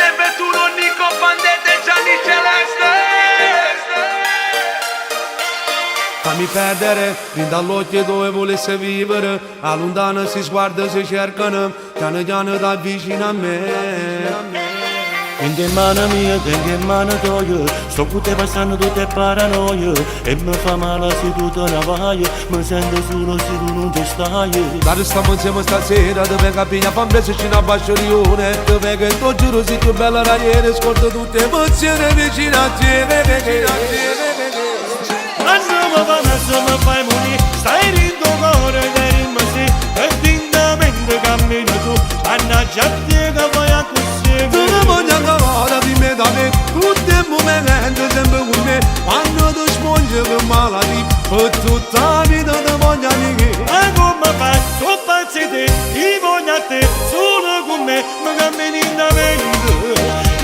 serve tu l'unico pandete Gianni Celeste. Fammi perdere, fin dall'occhio dove volesse vivere. A lontano si sguarda, si cercano, piano piano da vicino a me. Tengo in mano mia, tengo in mano tua. Sto con te passando tutte paranoie. E mi fa male se tu te ne vai. Mi sento solo se tu non ci stai. Dar stiamo insieme stasera, dove capiglia fa un beso ci una basciolione. Dove che tu giuro sei più bella raniere. Scordo tutte emozioni vicino a te. Andiamo avanti, mi fai morire. Stai rindo cuore che rimasi. E dindamente cammino tu. Mannaggia a te che vai a così. Tu non voglio ancora di me da me. Tutti i momenti sempre con me. Quando tu smongi che malati. Per tutta la vita ti voglio amici. Ma come fai? Sono pazzi te. Io voglio a te. Solo con me. Mi cammini in da mente.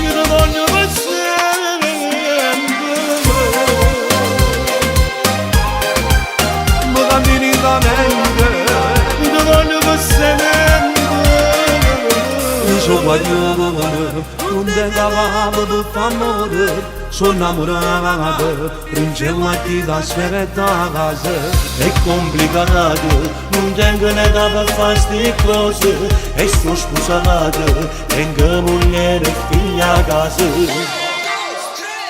Io ti voglio per sempre. Mi cammini da mente. Io ti voglio per sempre. Io voglio non te cavavo per fare. Sono innamorato, ringelati da sferetta a casa. È complicato, non tengo un'età per fare sti cose. E sto sposato, tengo moglie e figlia a casa.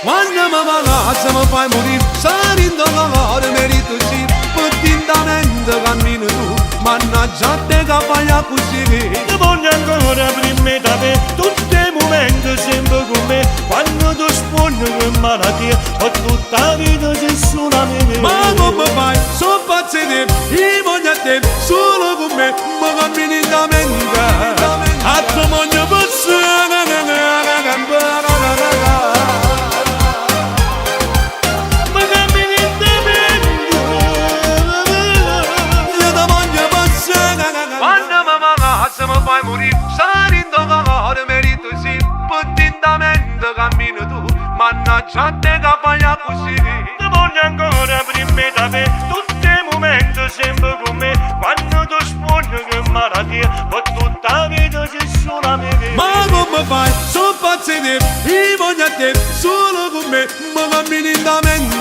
Quando mi va a casa mi fai morire. Salendo la cuore merito sì. Potentamente cammino tu. Mannaggia a te che fai a così. Ti voglio ancora prima da me. Tutti i momenti sempre con me. Quando tu sfondi che malattia. Ho tutta la vita sei solo a me. Ma come fai? Sono pazzi di te. Io voglio a te. Solo con me. Mi cammini da mente. A te voglio passare. Mi fai morire, salendo la cuore merito sì. Potentamente cammino tu. Mannaggia a te che fai a così. Ti voglio ancora prima da me. Tutti i momenti sempre con me. Quando tu sfondi che malattia. Ho tutta la vita sei solo a me. Ma come fai? Sono pazzi di te. Io voglio a te. Solo con me. Mi cammini da mente.